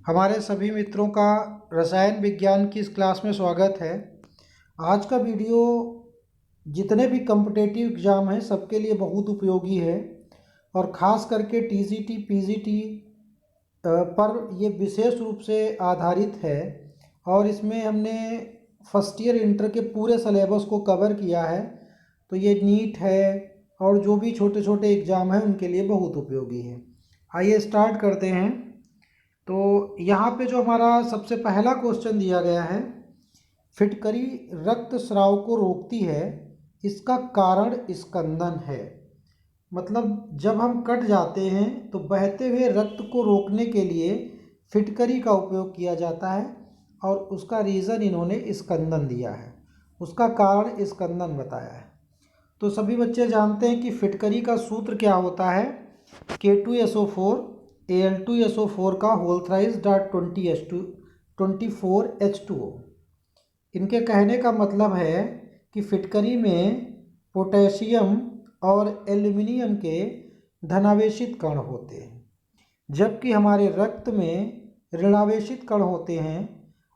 हमारे सभी मित्रों का रसायन विज्ञान की इस क्लास में स्वागत है। आज का वीडियो जितने भी कम्पिटेटिव एग्ज़ाम हैं सबके लिए बहुत उपयोगी है और ख़ास करके टीजीटी पीजीटी पर ये विशेष रूप से आधारित है और इसमें हमने फर्स्ट ईयर इंटर के पूरे सिलेबस को कवर किया है। तो ये नीट है और जो भी छोटे छोटे एग्ज़ाम हैं उनके लिए बहुत उपयोगी है। आइए स्टार्ट करते हैं। तो यहाँ पे जो हमारा सबसे पहला क्वेश्चन दिया गया है, फिटकरी रक्त स्राव को रोकती है, इसका कारण स्कंदन है। मतलब जब हम कट जाते हैं तो बहते हुए रक्त को रोकने के लिए फिटकरी का उपयोग किया जाता है और उसका रीज़न इन्होंने स्कंदन दिया है, उसका कारण स्कंदन बताया है। तो सभी बच्चे जानते हैं कि फिटकरी का सूत्र क्या होता है, K2SO4 Al2SO4 का होल थ्राइस डॉट 24H2O। इनके कहने का मतलब है कि फिटकरी में पोटेशियम और एल्युमिनियम के धनावेशित कण होते हैं, जबकि हमारे रक्त में ऋणावेशित कण होते हैं।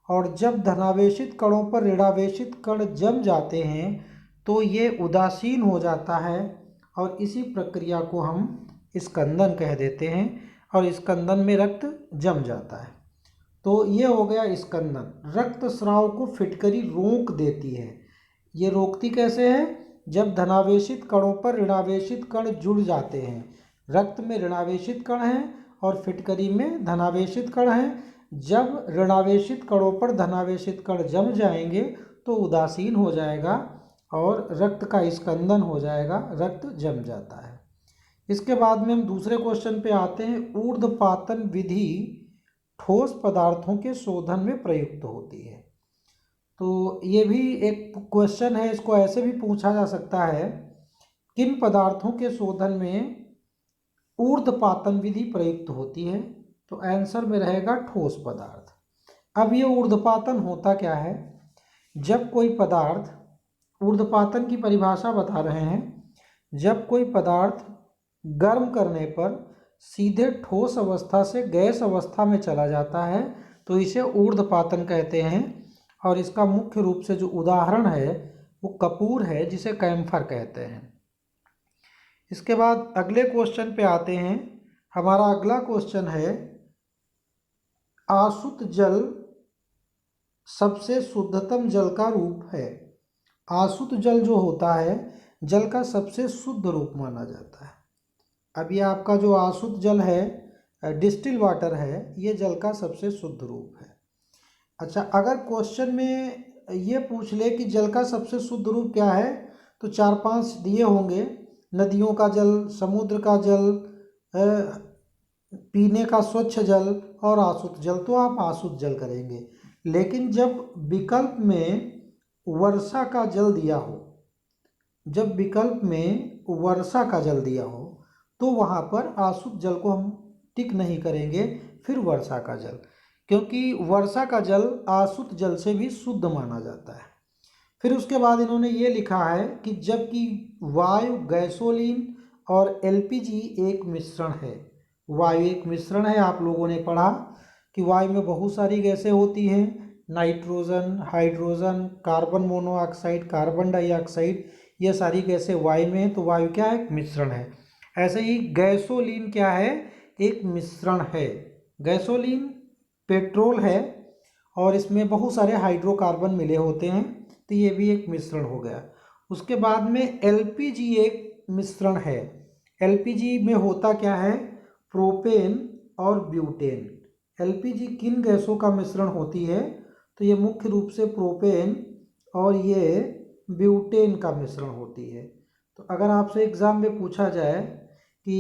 और जब धनावेशित कणों पर ऋणावेशित कण जम जाते हैं तो ये उदासीन हो जाता है और इसी प्रक्रिया को हम स्कंदन कह देते हैं और स्कंदन में रक्त जम जाता है। तो ये हो गया स्कंदन। रक्त स्राव को फिटकरी रोक देती है। ये रोकती कैसे है? जब धनावेशित कणों पर ऋणावेशित कण जुड़ जाते हैं। रक्त में ऋणावेशित कण हैं और फिटकरी में धनावेशित कण हैं। जब ऋणावेशित कणों पर धनावेशित कण जम जाएंगे तो उदासीन हो जाएगा और रक्त का स्कंदन हो जाएगा, रक्त जम जाता है। इसके बाद में हम दूसरे क्वेश्चन पे आते हैं। ऊर्ध्वपातन विधि ठोस पदार्थों के शोधन में प्रयुक्त होती है। तो ये भी एक क्वेश्चन है, इसको ऐसे भी पूछा जा सकता है, किन पदार्थों के शोधन में ऊर्ध्वपातन विधि प्रयुक्त होती है? तो आंसर में रहेगा ठोस पदार्थ। अब ये ऊर्ध्वपातन होता क्या है? जब कोई पदार्थ, ऊर्ध्वपातन की परिभाषा बता रहे हैं, जब कोई पदार्थ गर्म करने पर सीधे ठोस अवस्था से गैस अवस्था में चला जाता है तो इसे ऊर्ध्वपातन कहते हैं। और इसका मुख्य रूप से जो उदाहरण है वो कपूर है, जिसे कैम्फर कहते हैं। इसके बाद अगले क्वेश्चन पे आते हैं। हमारा अगला क्वेश्चन है, आसुत जल सबसे शुद्धतम जल का रूप है। आसुत जल जो होता है जल का सबसे शुद्ध रूप माना जाता है। अब ये आपका जो आसुत जल है, डिस्टिल वाटर है, ये जल का सबसे शुद्ध रूप है। अच्छा, अगर क्वेश्चन में ये पूछ ले कि जल का सबसे शुद्ध रूप क्या है, तो 4-5 दिए होंगे, नदियों का जल, समुद्र का जल, पीने का स्वच्छ जल और आसुत जल। तो आप आसुत जल करेंगे। लेकिन जब विकल्प में वर्षा का जल दिया हो, जब विकल्प में वर्षा का जल दिया हो तो वहाँ पर आसुत जल को हम टिक नहीं करेंगे, फिर वर्षा का जल, क्योंकि वर्षा का जल आसुत जल से भी शुद्ध माना जाता है। फिर उसके बाद इन्होंने ये लिखा है कि जबकि वायु, गैसोलीन और एलपीजी एक मिश्रण है। वायु एक मिश्रण है। आप लोगों ने पढ़ा कि वायु में बहुत सारी गैसें होती हैं, nitrogen, hydrogen, carbon monoxide, carbon dioxide, ये सारी गैसें वायु में है। तो वायु क्या है? मिश्रण है। ऐसे ही गैसोलीन क्या है? एक मिश्रण है। गैसोलीन पेट्रोल है और इसमें बहुत सारे हाइड्रोकार्बन मिले होते हैं, तो ये भी एक मिश्रण हो गया। उसके बाद में एलपीजी एक मिश्रण है। एलपीजी में होता क्या है? प्रोपेन और ब्यूटेन। एलपीजी किन गैसों का मिश्रण होती है? तो ये मुख्य रूप से प्रोपेन और ये ब्यूटेन का मिश्रण होती है। तो अगर आपसे एग्जाम में पूछा जाए कि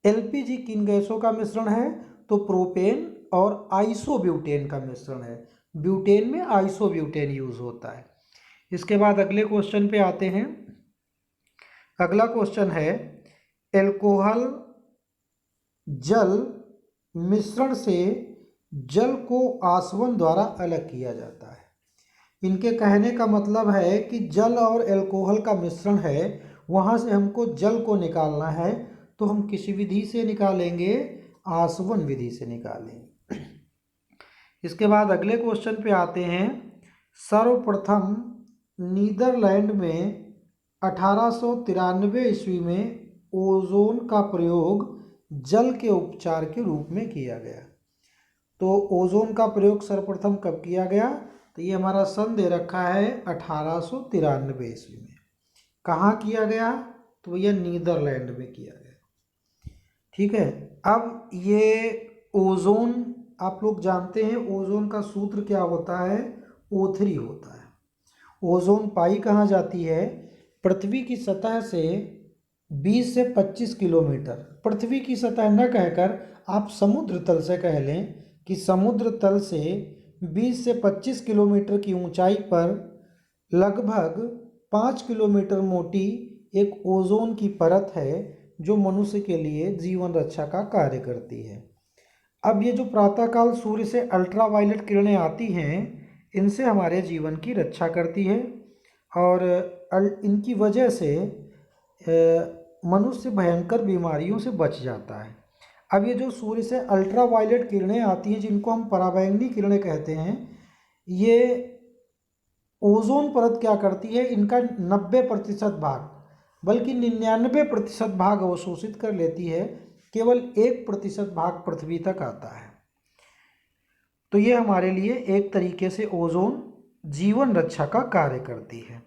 एलपीजी किन गैसों का मिश्रण है, तो प्रोपेन और आइसोब्यूटेन का मिश्रण है। ब्यूटेन में आइसोब्यूटेन यूज होता है। इसके बाद अगले क्वेश्चन पे आते हैं। अगला क्वेश्चन है, एल्कोहल जल मिश्रण से जल को आसवन द्वारा अलग किया जाता है। इनके कहने का मतलब है कि जल और एल्कोहल का मिश्रण है, वहाँ से हमको जल को निकालना है, तो हम किसी विधि से निकालेंगे? आसवन विधि से निकालें। इसके बाद अगले क्वेश्चन पे आते हैं। सर्वप्रथम नीदरलैंड में 1893 ईस्वी में ओजोन का प्रयोग जल के उपचार के रूप में किया गया। तो ओजोन का प्रयोग सर्वप्रथम कब किया गया? तो ये हमारा सन दे रखा है 1893 ईस्वी में। कहाँ किया गया? तो भैया नीदरलैंड में किया गया। ठीक है। अब ये ओजोन आप लोग जानते हैं, ओजोन का सूत्र क्या होता है? O3 होता है। ओजोन पाई कहाँ जाती है? पृथ्वी की सतह से 20 से 25 किलोमीटर, पृथ्वी की सतह न कहकर आप समुद्र तल से कह लें कि समुद्र तल से 20 से 25 किलोमीटर की ऊंचाई पर लगभग 5 किलोमीटर मोटी एक ओजोन की परत है जो मनुष्य के लिए जीवन रक्षा का कार्य करती है। अब ये जो प्रातःकाल सूर्य से अल्ट्रावायलेट किरणें आती हैं, इनसे हमारे जीवन की रक्षा करती है और इनकी वजह से मनुष्य भयंकर बीमारियों से बच जाता है। अब ये जो सूर्य से अल्ट्रावायलेट किरणें आती हैं, जिनको हम पराबैंगनी किरणें कहते हैं, ये ओजोन परत क्या करती है? इनका 90% भाग, बल्कि 99% भाग अवशोषित कर लेती है, केवल 1% भाग पृथ्वी तक आता है। तो ये हमारे लिए एक तरीके से ओजोन जीवन रक्षा का कार्य करती है।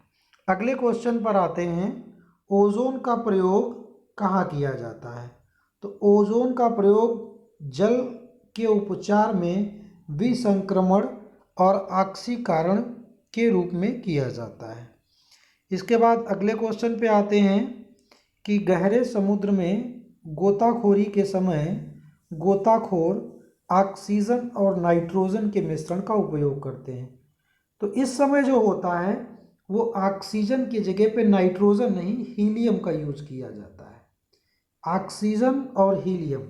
अगले क्वेश्चन पर आते हैं। ओजोन का प्रयोग कहाँ किया जाता है? तो ओजोन का प्रयोग जल के उपचार में विसंक्रमण और ऑक्सीकरण के रूप में किया जाता है। इसके बाद अगले क्वेश्चन पे आते हैं कि गहरे समुद्र में गोताखोरी के समय गोताखोर ऑक्सीजन और नाइट्रोजन के मिश्रण का उपयोग करते हैं। तो इस समय जो होता है वो ऑक्सीजन की जगह पे नाइट्रोजन नहीं, हीलियम का यूज किया जाता है। ऑक्सीजन और हीलियम,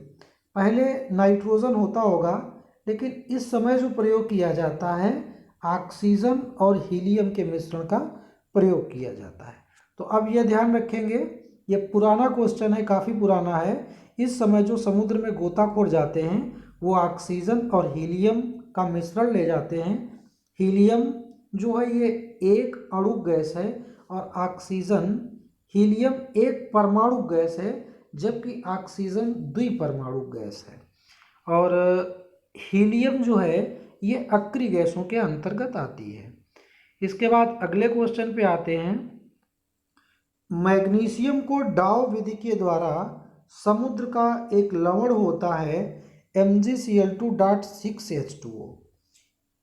पहले नाइट्रोजन होता होगा, लेकिन इस समय जो प्रयोग किया जाता है ऑक्सीजन और हीलियम के मिश्रण का प्रयोग किया जाता है। तो अब यह ध्यान रखेंगे, ये पुराना क्वेश्चन है, काफ़ी पुराना है। इस समय जो समुद्र में गोताखोर जाते हैं वो ऑक्सीजन और हीलियम का मिश्रण ले जाते हैं। हीलियम जो है ये एक अणु गैस है और ऑक्सीजन, हीलियम एक परमाणु गैस है, जबकि ऑक्सीजन द्विपरमाणु गैस है। और हीलियम जो है ये अक्रिय गैसों के अंतर्गत आती है। इसके बाद अगले क्वेश्चन पे आते हैं। मैग्नीशियम को डाव विधि के द्वारा समुद्र का एक लवण होता है MgCl2.6H2O।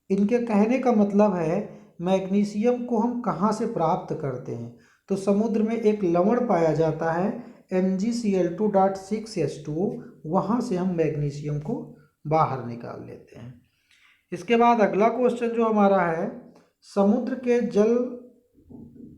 इनके कहने का मतलब है मैग्नीशियम को हम कहाँ से प्राप्त करते हैं? तो समुद्र में एक लवण पाया जाता है MgCl2.6H2O, वहाँ से हम मैग्नीशियम को बाहर निकाल लेते हैं। इसके बाद अगला क्वेश्चन जो हमारा है, समुद्र के जल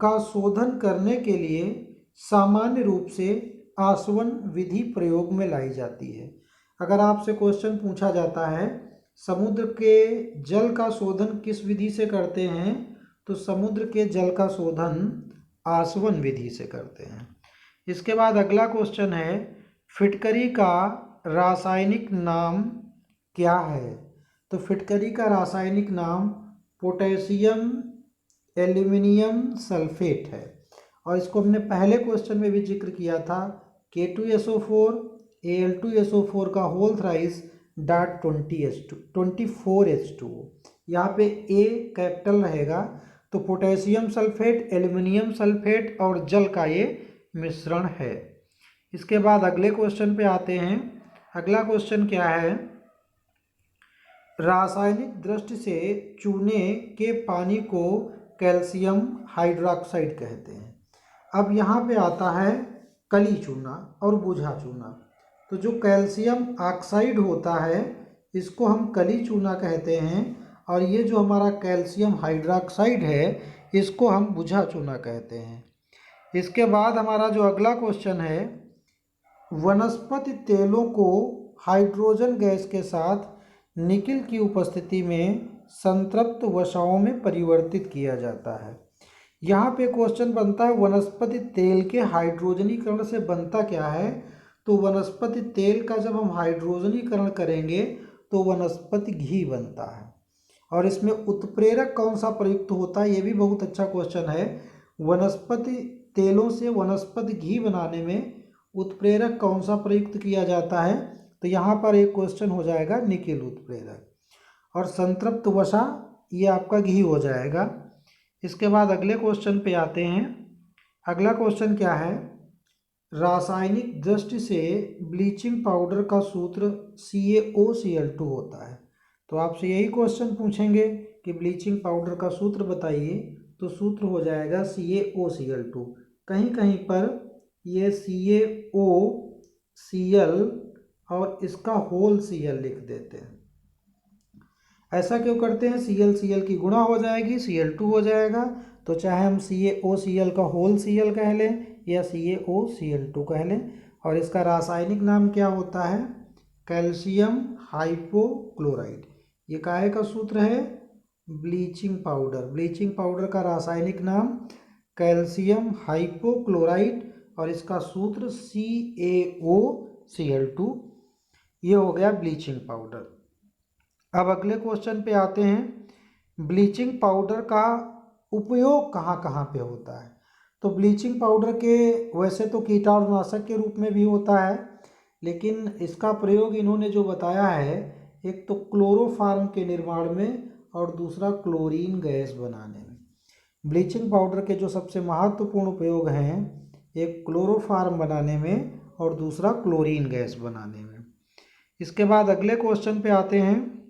का शोधन करने के लिए सामान्य रूप से आसवन विधि प्रयोग में लाई जाती है। अगर आपसे क्वेश्चन पूछा जाता है समुद्र के जल का शोधन किस विधि से करते हैं, तो समुद्र के जल का शोधन आसवन विधि से करते हैं। इसके बाद अगला क्वेश्चन है, फिटकरी का रासायनिक नाम क्या है? तो फिटकरी का रासायनिक नाम पोटेशियम एल्यूमिनियम सल्फेट है और इसको हमने पहले क्वेश्चन में भी जिक्र किया था, K2SO4 Al2SO4 का होल थ्राइस डॉट 24H2O। यहाँ पे A कैपिटल रहेगा। तो पोटेशियम सल्फेट, एल्यूमिनियम सल्फेट और जल का ये मिश्रण है। इसके बाद अगले क्वेश्चन पे आते हैं। अगला क्वेश्चन क्या है, रासायनिक दृष्टि से चूने के पानी को कैल्शियम हाइड्रोक्साइड कहते हैं। अब यहाँ पे आता है कली चूना और बुझा चूना। तो जो कैल्शियम ऑक्साइड होता है इसको हम कली चूना कहते हैं और ये जो हमारा कैल्शियम हाइड्रोक्साइड है इसको हम बुझा चूना कहते हैं। इसके बाद हमारा जो अगला क्वेश्चन है, वनस्पति तेलों को हाइड्रोजन गैस के साथ निकिल की उपस्थिति में संतृप्त वसाओं में परिवर्तित किया जाता है। यहाँ पे क्वेश्चन बनता है वनस्पति तेल के हाइड्रोजनीकरण से बनता क्या है? तो वनस्पति तेल का जब हम हाइड्रोजनीकरण करेंगे तो वनस्पति घी बनता है। और इसमें उत्प्रेरक कौन सा प्रयुक्त होता है, ये भी बहुत अच्छा क्वेश्चन है। वनस्पति तेलों से वनस्पति घी बनाने में उत्प्रेरक कौन सा प्रयुक्त किया जाता है, तो यहाँ पर एक क्वेश्चन हो जाएगा निकेल उत्प्रेरक। और संतृप्त वसा ये आपका घी हो जाएगा। इसके बाद अगले क्वेश्चन पे आते हैं। अगला क्वेश्चन क्या है, रासायनिक दृष्टि से ब्लीचिंग पाउडर का सूत्र CaOCl2 होता है। तो आपसे यही क्वेश्चन पूछेंगे कि ब्लीचिंग पाउडर का सूत्र बताइए, तो सूत्र हो जाएगा CaOCl2। कहीं कहीं पर ये CaOCl और इसका होल Cl लिख देते हैं। ऐसा क्यों करते हैं, Cl की गुणा हो जाएगी, Cl2 हो जाएगा। तो चाहे हम CaOCl का होल Cl कह लें या CaOCl2 कह लें। और इसका रासायनिक नाम क्या होता है, कैल्शियम हाइपोक्लोराइड। ये काहे का सूत्र है, ब्लीचिंग पाउडर। ब्लीचिंग पाउडर का रासायनिक नाम कैल्शियम हाइपोक्लोराइड और इसका सूत्र CaOCl2। ये हो गया ब्लीचिंग पाउडर। अब अगले क्वेश्चन पे आते हैं, ब्लीचिंग पाउडर का उपयोग कहाँ कहाँ पे होता है। तो ब्लीचिंग पाउडर के वैसे तो कीटाणुनाशक के रूप में भी होता है, लेकिन इसका प्रयोग इन्होंने जो बताया है, एक तो क्लोरोफार्म के निर्माण में और दूसरा क्लोरीन गैस बनाने में। ब्लीचिंग पाउडर के जो सबसे महत्वपूर्ण उपयोग हैं, एक क्लोरोफार्म बनाने में और दूसरा क्लोरीन गैस बनाने में। इसके बाद अगले क्वेश्चन पे आते हैं।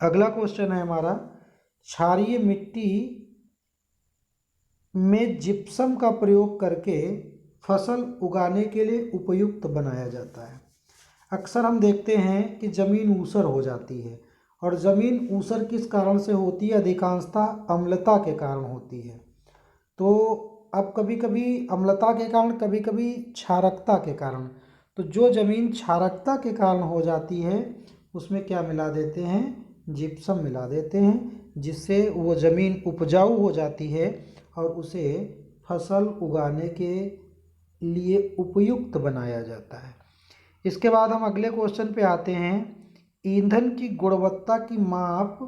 अगला क्वेश्चन है हमारा, क्षारीय मिट्टी में जिप्सम का प्रयोग करके फसल उगाने के लिए उपयुक्त बनाया जाता है। अक्सर हम देखते हैं कि ज़मीन ऊसर हो जाती है, और ज़मीन ऊसर किस कारण से होती है, अधिकांशतः अम्लता के कारण होती है। तो अब कभी कभी अम्लता के कारण, कभी कभी क्षारकता के कारण। तो जो ज़मीन क्षारकता के कारण हो जाती है उसमें क्या मिला देते हैं, जिप्सम मिला देते हैं, जिससे वो ज़मीन उपजाऊ हो जाती है और उसे फसल उगाने के लिए उपयुक्त बनाया जाता है। इसके बाद हम अगले क्वेश्चन पे आते हैं, ईंधन की गुणवत्ता की माप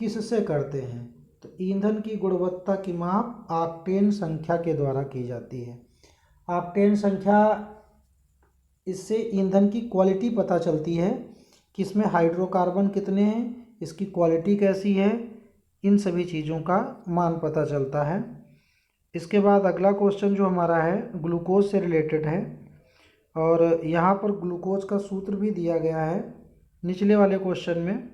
किससे करते हैं। तो ईंधन की गुणवत्ता की माप ऑक्टेन संख्या के द्वारा की जाती है। ऑक्टेन संख्या, इससे ईंधन की क्वालिटी पता चलती है कि इसमें हाइड्रोकार्बन कितने हैं, इसकी क्वालिटी कैसी है, इन सभी चीज़ों का मान पता चलता है। इसके बाद अगला क्वेश्चन जो हमारा है ग्लूकोज से रिलेटेड है, और यहाँ पर ग्लूकोज का सूत्र भी दिया गया है निचले वाले क्वेश्चन में।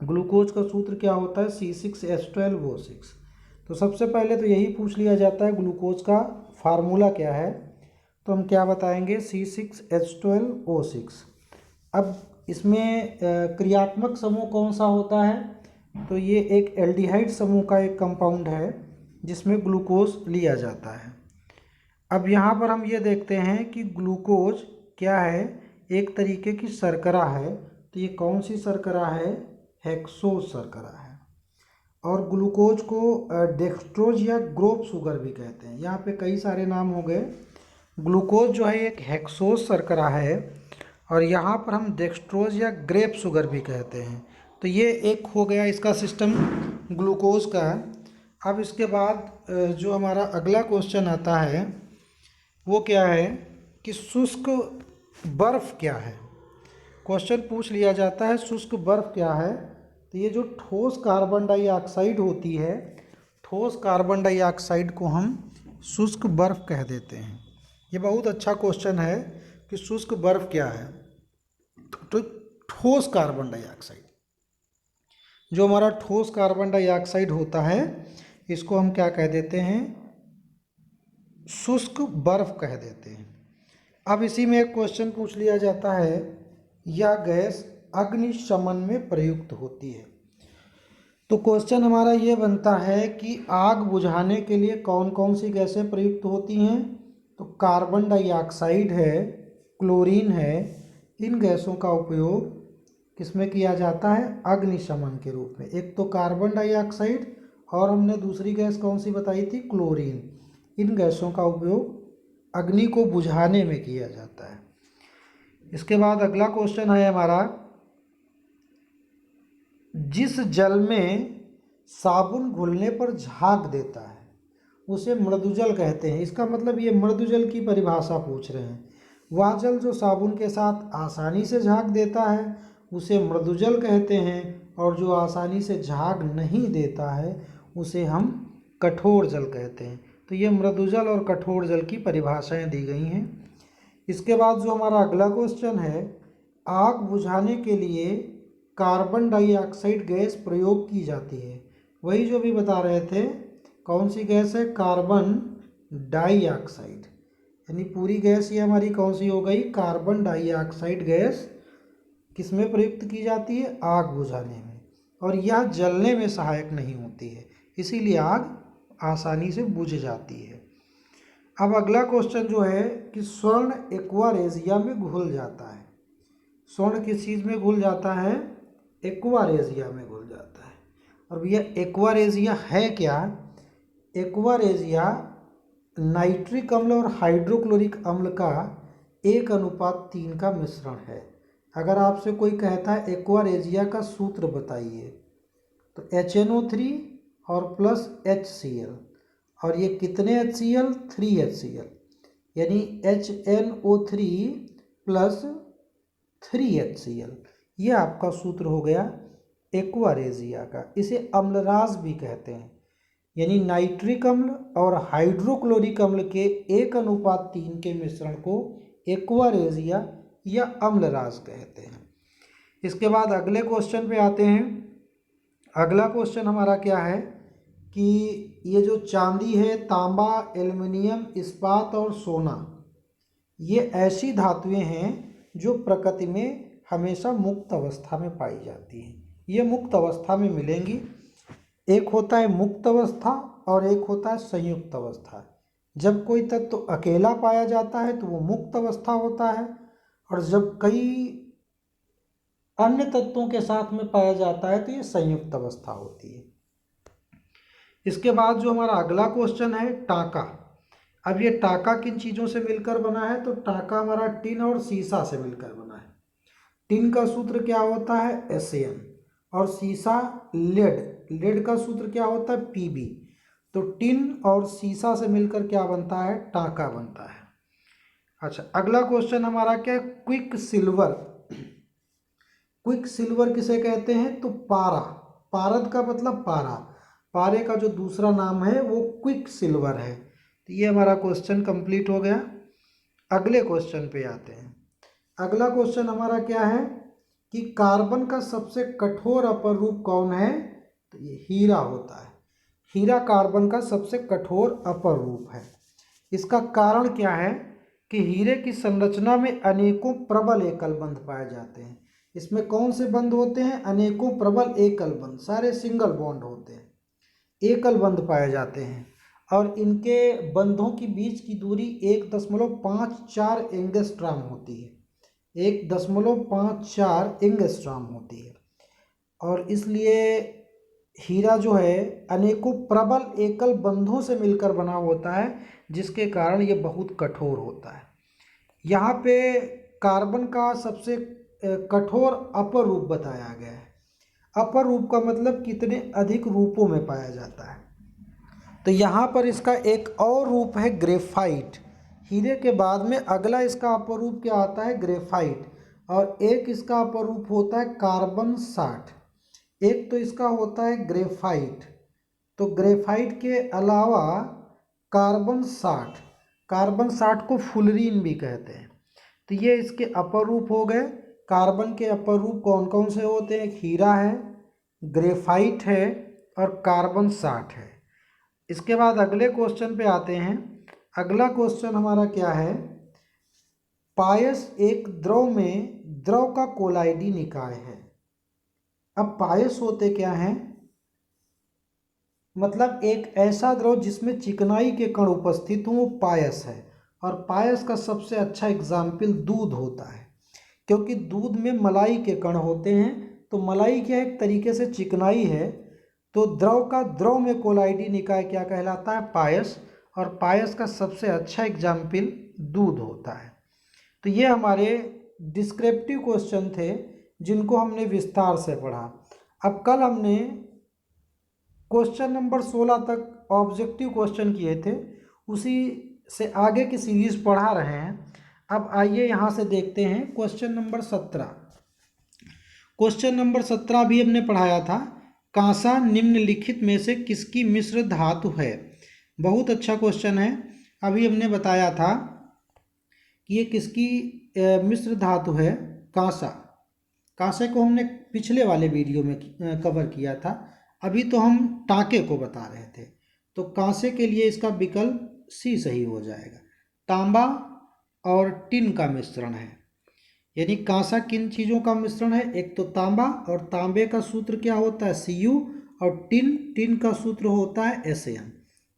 ग्लूकोज का सूत्र क्या होता है, C6H12O6। तो सबसे पहले तो यही पूछ लिया जाता है ग्लूकोज का फार्मूला क्या है, तो हम क्या बताएंगे, C6H12O6। अब इसमें क्रियात्मक समूह कौन सा होता है, तो ये एक एल्डिहाइड समूह का एक कंपाउंड है जिसमें ग्लूकोज लिया जाता है। अब यहाँ पर हम ये देखते हैं कि ग्लूकोज क्या है, एक तरीके की शर्करा है। तो ये कौन सी शर्करा है, हेक्सोज शर्करा है। और ग्लूकोज को डेक्सट्रोज या ग्रोप शुगर भी कहते हैं। यहाँ पे कई सारे नाम हो गए। ग्लूकोज जो है एक हेक्सोज शर्करा है, और यहाँ पर हम डेक्सट्रोज या ग्रेप शुगर भी कहते हैं। तो ये एक हो गया इसका सिस्टम ग्लूकोज का। अब इसके बाद जो हमारा अगला क्वेश्चन आता है वो क्या है कि शुष्क बर्फ़ क्या है। क्वेश्चन पूछ लिया जाता है शुष्क बर्फ़ क्या है, तो ये जो ठोस कार्बन डाइऑक्साइड होती है, ठोस कार्बन डाइऑक्साइड को हम शुष्क बर्फ़ कह देते हैं। ये बहुत अच्छा क्वेश्चन है कि शुष्क बर्फ़ क्या है। तो ठोस कार्बन डाइऑक्साइड, जो हमारा ठोस कार्बन डाइऑक्साइड होता है, इसको हम क्या कह देते हैं, शुष्क बर्फ़ कह देते हैं। अब इसी में एक क्वेश्चन पूछ लिया जाता है, यह गैस अग्निशमन में प्रयुक्त होती है। तो क्वेश्चन हमारा ये बनता है कि आग बुझाने के लिए कौन कौन सी गैसें प्रयुक्त होती हैं। तो कार्बन डाइऑक्साइड है, क्लोरीन है, इन गैसों का उपयोग किसमें किया जाता है, अग्निशमन के रूप में। एक तो कार्बन डाइऑक्साइड और हमने दूसरी गैस कौन सी बताई थी, क्लोरीन। इन गैसों का उपयोग अग्नि को बुझाने में किया जाता है। इसके बाद अगला क्वेश्चन है हमारा, जिस जल में साबुन घुलने पर झाग देता है उसे मृदुजल कहते हैं। इसका मतलब ये मृदुजल की परिभाषा पूछ रहे हैं। वह जल जो साबुन के साथ आसानी से झाग देता है उसे मृदुजल कहते हैं, और जो आसानी से झाग नहीं देता है उसे हम कठोर जल कहते हैं। तो ये मृदुजल और कठोर जल की परिभाषाएं दी गई हैं। इसके बाद जो हमारा अगला क्वेश्चन है, आग बुझाने के लिए कार्बन डाइऑक्साइड गैस प्रयोग की जाती है। वही जो भी बता रहे थे, कौन सी गैस है? Carbon dioxide. यानी पूरी गैस ये हमारी कौन सी हो गई? कार्बन डाइऑक्साइड गैस किस में प्रयुक्त की जाती है? आग बुझाने में। और यह जलने में सहायक नहीं होती है, इसीलिए आग आसानी से बुझ जाती है। अब अगला क्वेश्चन जो है कि स्वर्ण एक्वा रेजिया में घुल जाता है। स्वर्ण किस चीज़ में घुल जाता है? एक्वा रेजिया में घुल जाता है। और भैया एक्वा रेजिया है क्या? एक्वा रेजिया नाइट्रिक अम्ल और हाइड्रोक्लोरिक अम्ल का 1:3 का मिश्रण है। अगर आपसे कोई कहता है एक्वा रेजिया का सूत्र बताइए, तो HNO3 और प्लस HCl, और ये कितने HCl? 3 HCl, यानी HNO3 प्लस 3 HCl, ये आपका सूत्र हो गया एक्वा रेजिया का। इसे अम्लराज भी कहते हैं, यानी नाइट्रिक अम्ल और हाइड्रोक्लोरिक अम्ल के 1:3 के मिश्रण को एक्वा रेजिया या अम्लराज कहते हैं। इसके बाद अगले क्वेश्चन पे आते हैं। अगला क्वेश्चन हमारा क्या है कि ये जो चांदी है, तांबा, एल्युमिनियम, इस्पात और सोना, ये ऐसी धातुएं हैं जो प्रकृति में हमेशा मुक्त अवस्था में पाई जाती हैं। ये मुक्त अवस्था में मिलेंगी। एक होता है मुक्त अवस्था और एक होता है संयुक्त अवस्था। जब कोई तत्व अकेला पाया जाता है तो वो मुक्त अवस्था होता है, और जब कई अन्य तत्वों के साथ में पाया जाता है तो ये संयुक्त अवस्था होती है। इसके बाद जो हमारा अगला क्वेश्चन है, टाका। अब ये टाका किन चीज़ों से मिलकर बना है? तो टाका हमारा टिन और सीसा से मिलकर बना है। टिन का सूत्र क्या होता है? AN, और सीसा लेड, लेड का सूत्र क्या होता है? Pb। तो टिन और सीसा से मिलकर क्या बनता है? टाका बनता है। अच्छा, अगला क्वेश्चन हमारा क्या है? Quick silver. क्विक सिल्वर किसे कहते हैं? तो पारा, पारद का मतलब पारा, पारे का जो दूसरा नाम है वो क्विक सिल्वर है। तो ये हमारा क्वेश्चन कंप्लीट हो गया। अगले क्वेश्चन पे आते हैं। अगला क्वेश्चन हमारा क्या है कि कार्बन का सबसे कठोर अपर रूप कौन है? तो ये हीरा होता है। हीरा कार्बन का सबसे कठोर अपर रूप है। इसका कारण क्या है कि हीरे की संरचना में अनेकों प्रबल एकल बंध पाए जाते हैं। इसमें कौन से बंध होते हैं? अनेकों प्रबल एकल बंध, सारे सिंगल बॉन्ड होते हैं, एकल बंध पाए जाते हैं। और इनके बंधों की बीच की दूरी 1.54 एंगस्ट्रॉम होती है, 1.54 एंगस्ट्रॉम होती है। और इसलिए हीरा जो है अनेकों प्रबल एकल बंधों से मिलकर बना होता है, जिसके कारण ये बहुत कठोर होता है। यहाँ पे कार्बन का सबसे कठोर अपर रूप बताया गया है। अपर रूप का मतलब कितने अधिक रूपों में पाया जाता है। तो यहाँ पर इसका एक और रूप है ग्रेफाइट। हीरे के बाद में अगला इसका अपर रूप क्या आता है? ग्रेफाइट। और एक इसका अपर रूप होता है कार्बन 60। एक तो इसका होता है ग्रेफाइट। तो ग्रेफाइट के अलावा कार्बन 60, कार्बन 60 को फुलरीन भी कहते हैं। तो ये इसके अपर रूप हो गए। कार्बन के अपर रूप कौन कौन से होते हैं? हीरा है, ग्रेफाइट है और कार्बन 60 है। इसके बाद अगले क्वेश्चन पे आते हैं। अगला क्वेश्चन हमारा क्या है? पायस एक द्रव में द्रव का कोलाइडी निकाय है। अब पायस होते क्या हैं? मतलब एक ऐसा द्रव जिसमें चिकनाई के कण उपस्थित हों, वो पायस है। और पायस का सबसे अच्छा एग्जाम्पल दूध होता है, क्योंकि दूध में मलाई के कण होते हैं। तो मलाई क्या एक तरीके से चिकनाई है। तो द्रव का द्रव में कोलाइडी निकाय क्या कहलाता है? पायस। और पायस का सबसे अच्छा एग्जाम्पल दूध होता है। तो ये हमारे डिस्क्रिप्टिव क्वेश्चन थे जिनको हमने विस्तार से पढ़ा। अब कल हमने क्वेश्चन नंबर 16 तक ऑब्जेक्टिव क्वेश्चन किए थे, उसी से आगे की सीरीज पढ़ा रहे हैं। अब आइए यहाँ से देखते हैं क्वेश्चन नंबर 17। क्वेश्चन नंबर 17 भी हमने पढ़ाया था। कांसा निम्नलिखित में से किसकी मिश्र धातु है? बहुत अच्छा क्वेश्चन है। अभी हमने बताया था कि ये किसकी मिश्र धातु है, कांसा। कांसे को हमने पिछले वाले वीडियो में कवर किया था। अभी तो हम टांके को बता रहे थे। तो कांसे के लिए इसका विकल्प सी सही हो जाएगा। तांबा और टिन का मिश्रण है, यानी कांसा किन चीज़ों का मिश्रण है? एक तो तांबा, और तांबे का सूत्र क्या होता है? Cu, और टिन का सूत्र होता है Sn।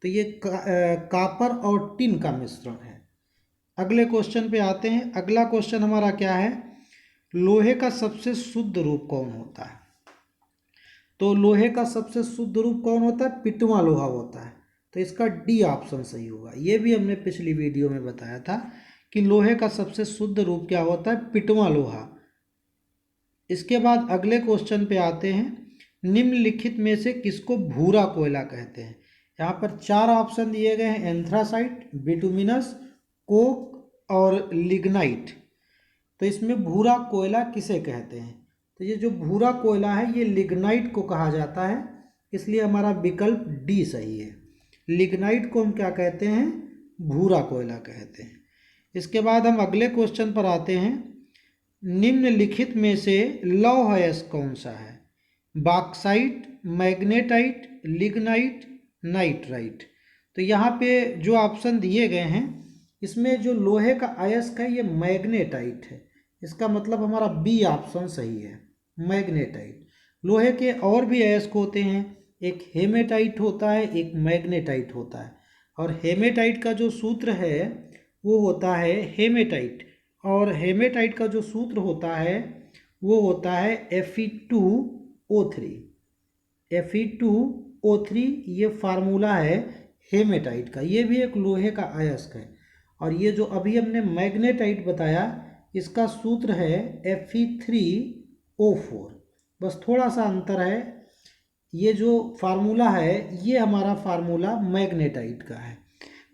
तो ये कापर और टिन का मिश्रण है। अगले क्वेश्चन पे आते हैं। अगला क्वेश्चन हमारा क्या है? लोहे का सबसे शुद्ध रूप कौन होता है? तो लोहे का सबसे शुद्ध रूप कौन होता है? पिटवा लोहा होता है। तो इसका डी ऑप्शन सही होगा। ये भी हमने पिछली वीडियो में बताया था कि लोहे का सबसे शुद्ध रूप क्या होता है? पिटवा लोहा। इसके बाद अगले क्वेश्चन पे आते हैं। निम्नलिखित में से किसको भूरा कोयला कहते हैं? यहाँ पर 4 ऑप्शन दिए गए हैं, एंथ्रासाइट, बिटुमिनस, कोक और लिग्नाइट। तो इसमें भूरा कोयला किसे कहते हैं? तो ये जो भूरा कोयला है ये लिग्नाइट को कहा जाता है, इसलिए हमारा विकल्प डी सही है। लिग्नाइट को हम क्या कहते हैं? भूरा कोयला कहते हैं। इसके बाद हम अगले क्वेश्चन पर आते हैं। निम्नलिखित में से लौह अयस्क कौन सा है? Bauxite, magnetite, lignite, nitrite. तो यहाँ पे जो ऑप्शन दिए गए हैं इसमें जो लोहे का अयस्क है ये मैग्नेटाइट है। इसका मतलब हमारा बी ऑप्शन सही है, मैग्नेटाइट। लोहे के और भी अयस्क होते हैं, एक हेमेटाइट होता है, एक मैग्नेटाइट होता है। और हेमेटाइट का जो सूत्र है वो होता है हेमेटाइट, और हेमेटाइट का जो सूत्र होता है वो होता है Fe2O3। Fe2O3 ये फार्मूला है हेमेटाइट का। ये भी एक लोहे का अयस्क है। और ये जो अभी हमने मैग्नेटाइट बताया इसका सूत्र है Fe3O4। बस थोड़ा सा अंतर है। ये जो फार्मूला है ये हमारा फार्मूला मैग्नेटाइट का है।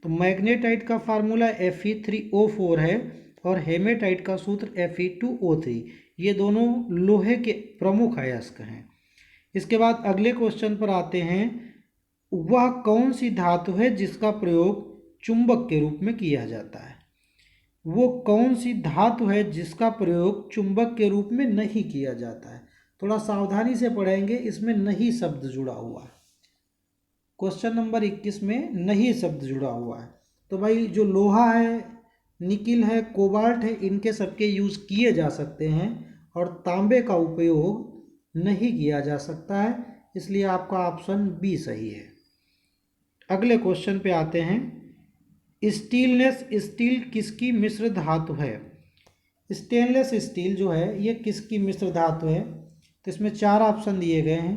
तो मैग्नेटाइट का फार्मूला Fe3O4 है और हेमेटाइट का सूत्र Fe2O3। ये दोनों लोहे के प्रमुख अयस्क हैं। इसके बाद अगले क्वेश्चन पर आते हैं। वह कौन सी धातु है जिसका प्रयोग चुंबक के रूप में किया जाता है? वो कौन सी धातु है जिसका प्रयोग चुंबक के रूप में नहीं किया जाता है? थोड़ा सावधानी से पढ़ेंगे, इसमें नहीं शब्द जुड़ा हुआ है। क्वेश्चन नंबर 21 में नहीं शब्द जुड़ा हुआ है। तो भाई जो लोहा है, निकिल है, कोबाल्ट है, इनके सबके यूज़ किए जा सकते हैं और तांबे का उपयोग नहीं किया जा सकता है, इसलिए आपका ऑप्शन बी सही है। अगले क्वेश्चन पे आते हैं। स्टेनलेस स्टील किसकी मिश्र धातु है? स्टेनलेस स्टील जो है ये किसकी मिश्र धातु है? तो इसमें 4 ऑप्शन दिए गए हैं,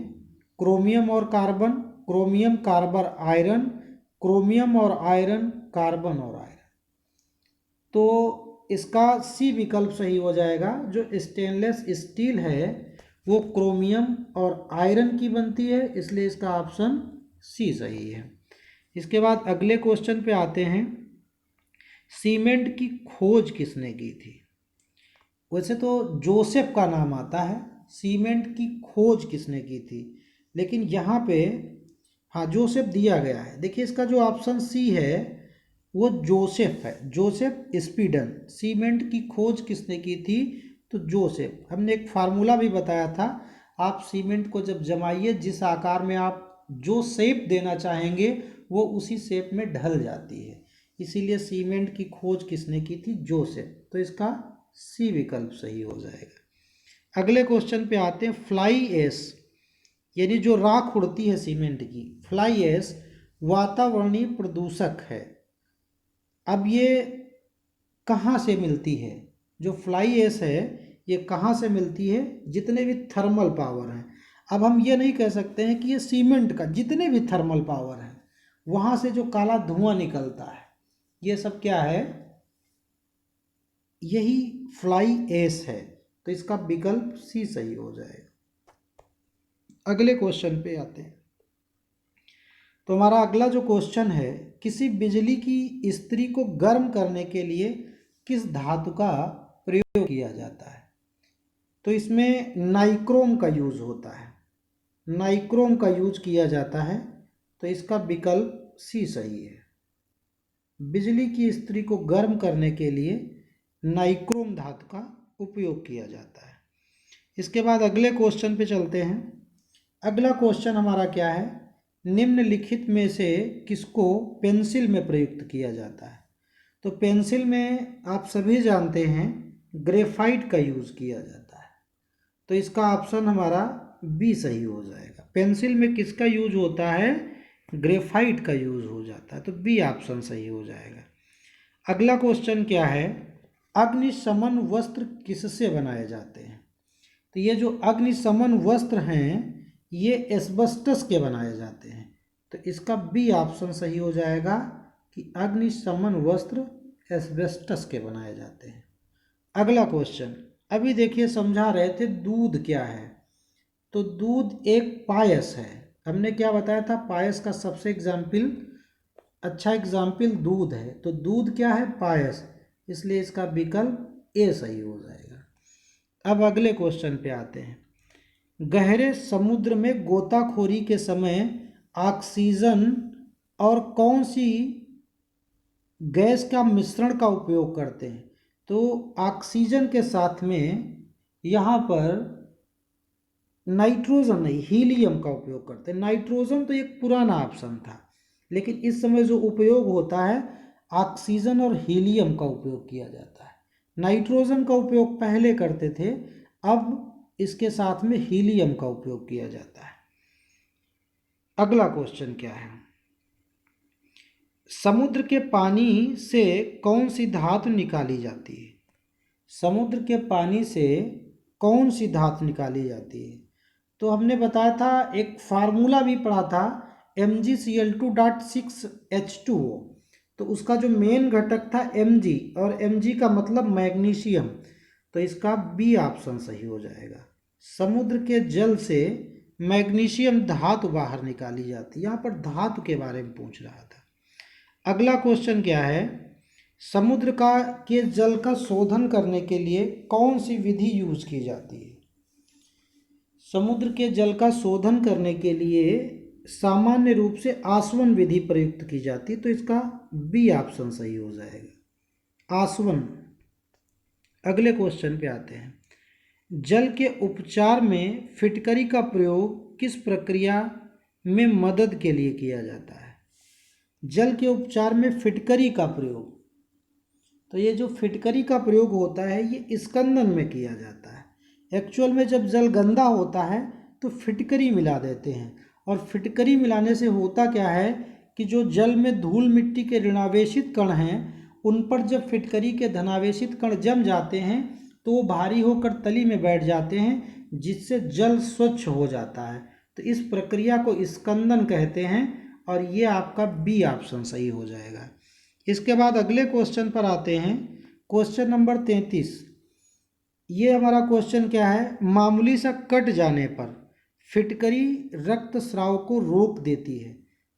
क्रोमियम और carbon, chromium carbon iron, chromium और आयरन, कार्बन और आयरन। तो इसका सी विकल्प सही हो जाएगा। जो स्टेनलेस स्टील है वो क्रोमियम और आयरन की बनती है, इसलिए इसका ऑप्शन सी सही है। इसके बाद अगले क्वेश्चन पे आते हैं। सीमेंट की खोज किसने की थी? वैसे तो जोसेफ का नाम आता है, सीमेंट की खोज किसने की थी, लेकिन यहाँ पे हाँ जोसेफ दिया गया है। देखिए इसका जो ऑप्शन सी है वो जोसेफ है, जोसेफ स्पीडन। सीमेंट की खोज किसने की थी? तो जोसेफ। हमने एक फार्मूला भी बताया था, आप सीमेंट को जब जमाइए जिस आकार में आप जो शेप देना चाहेंगे वो उसी शेप में ढल जाती है, इसीलिए सीमेंट की खोज किसने की थी? जोसेफ। तो इसका सी विकल्प सही हो जाएगा। अगले क्वेश्चन पे आते हैं। फ्लाई ऐश यानी जो राख उड़ती है सीमेंट की, फ्लाई ऐश वातावरणीय प्रदूषक है। अब ये कहाँ से मिलती है? जो फ्लाई ऐश है ये कहाँ से मिलती है? जितने भी थर्मल पावर हैं, अब हम ये नहीं कह सकते हैं कि ये सीमेंट का, जितने भी थर्मल पावर हैं वहाँ से जो काला धुआं निकलता है ये सब क्या है? यही फ्लाई ऐश है, तो इसका विकल्प सी सही हो जाएगा। अगले क्वेश्चन पे आते हैं। तो हमारा अगला जो क्वेश्चन है, किसी बिजली की इस्त्री को गर्म करने के लिए किस धातु का प्रयोग किया जाता है? तो इसमें नाइक्रोम का यूज होता है, नाइक्रोम का यूज किया जाता है, तो इसका विकल्प सी सही है। बिजली की इस्त्री को गर्म करने के लिए नाइक्रोम धातु का उपयोग किया जाता है। इसके बाद अगले क्वेश्चन पे चलते हैं। अगला क्वेश्चन हमारा क्या है, निम्नलिखित में से किसको पेंसिल में प्रयुक्त किया जाता है? तो पेंसिल में आप सभी जानते हैं ग्रेफाइट का यूज़ किया जाता है, तो इसका ऑप्शन हमारा बी सही हो जाएगा। पेंसिल में किसका यूज होता है? ग्रेफाइट का यूज हो जाता है, तो बी ऑप्शन सही हो जाएगा। अगला क्वेश्चन क्या है, अग्निशमन वस्त्र किससे बनाए जाते हैं? तो ये जो अग्निशमन वस्त्र हैं ये एस्बेस्टस के बनाए जाते हैं, तो इसका बी ऑप्शन सही हो जाएगा कि अग्निशमन वस्त्र एस्बेस्टस के बनाए जाते हैं। अगला क्वेश्चन, अभी देखिए समझा रहे थे दूध क्या है, तो दूध एक पायस है। हमने क्या बताया था, पायस का सबसे अच्छा एग्जाम्पल दूध है, तो दूध क्या है? पायस, इसलिए इसका विकल्प ए सही हो जाएगा। अब अगले क्वेश्चन पे आते हैं। गहरे समुद्र में गोताखोरी के समय ऑक्सीजन और कौन सी गैस का मिश्रण का उपयोग करते हैं? तो ऑक्सीजन के साथ में यहाँ पर नाइट्रोजन नहीं, हीलियम का उपयोग करते हैं। नाइट्रोजन तो एक पुराना ऑप्शन था, लेकिन इस समय जो उपयोग होता है ऑक्सीजन और हीलियम का उपयोग किया जाता है। नाइट्रोजन का उपयोग पहले करते थे, अब इसके साथ में हीलियम का उपयोग किया जाता है। अगला क्वेश्चन क्या है, समुद्र के पानी से कौन सी धातु निकाली जाती है? समुद्र के पानी से कौन सी धातु निकाली जाती है? तो हमने बताया था, एक फार्मूला भी पढ़ा था, Mg(Cl2.6H2O), तो उसका जो मेन घटक था Mg, और Mg का मतलब मैग्नीशियम, तो इसका बी ऑप्शन सही हो जाएगा। समुद्र के जल से मैग्नीशियम धातु बाहर निकाली जाती है, यहाँ पर धातु के बारे में पूछ रहा था। अगला क्वेश्चन क्या है, समुद्र के जल का शोधन करने के लिए कौन सी विधि यूज की जाती है? समुद्र के जल का शोधन करने के लिए सामान्य रूप से आसवन विधि प्रयुक्त की जाती है, तो इसका बी ऑप्शन सही हो जाएगा, आसवन। अगले क्वेश्चन पे आते हैं। जल के उपचार में फिटकरी का प्रयोग किस प्रक्रिया में मदद के लिए किया जाता है? जल के उपचार में फिटकरी का प्रयोग, तो ये जो फिटकरी का प्रयोग होता है ये स्कंदन में किया जाता है। एक्चुअल में जब जल गंदा होता है तो फिटकरी मिला देते हैं, और फिटकरी मिलाने से होता क्या है कि जो जल में धूल मिट्टी के ऋणावेशित कण हैं उन पर जब फिटकरी के धनावेशित कण जम जाते हैं तो वो भारी होकर तली में बैठ जाते हैं, जिससे जल स्वच्छ हो जाता है। तो इस प्रक्रिया को स्कंदन कहते हैं, और ये आपका बी ऑप्शन सही हो जाएगा। इसके बाद अगले क्वेश्चन पर आते हैं, क्वेश्चन नंबर 33। ये हमारा क्वेश्चन क्या है, मामूली सा कट जाने पर फिटकरी रक्तस्राव को रोक देती है।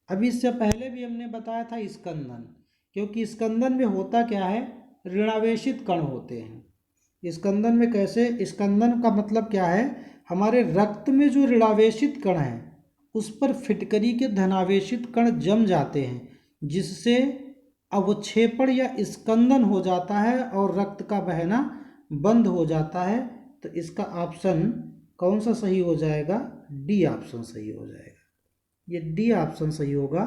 अभी इससे पहले भी हमने बताया था स्कंदन, क्योंकि स्कंदन में होता क्या है, ऋणावेशित कण होते हैं। स्कंदन में कैसे, स्कंदन का मतलब क्या है, हमारे रक्त में जो ऋणावेशित कण हैं उस पर फिटकरी के धनावेशित कण जम जाते हैं, जिससे अवक्षेपण या स्कंदन हो जाता है और रक्त का बहना बंद हो जाता है। तो इसका ऑप्शन कौन सा सही हो जाएगा? डी ऑप्शन सही हो जाएगा। ये डी ऑप्शन सही होगा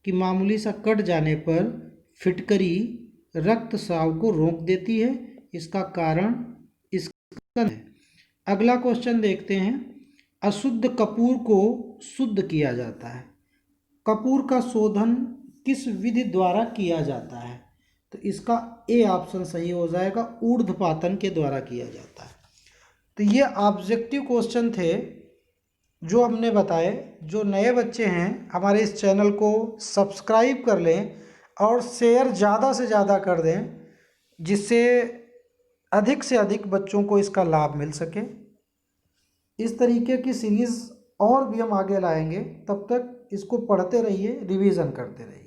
कि मामूली सा कट जाने पर फिटकरी रक्तस्राव को रोक देती है, इसका कारण स्कंदन है। अगला क्वेश्चन देखते हैं, अशुद्ध कपूर को शुद्ध किया जाता है। कपूर का शोधन किस विधि द्वारा किया जाता है? तो इसका ए ऑप्शन सही हो जाएगा, ऊर्ध्वपातन के द्वारा किया जाता है। तो ये ऑब्जेक्टिव क्वेश्चन थे जो हमने बताए। जो नए बच्चे हैं हमारे इस चैनल को सब्सक्राइब कर लें और शेयर ज़्यादा से ज़्यादा कर दें, जिससे अधिक से अधिक बच्चों को इसका लाभ मिल सके। इस तरीके की सीरीज़ और भी हम आगे लाएंगे, तब तक इसको पढ़ते रहिए, रिवीजन करते रहिए।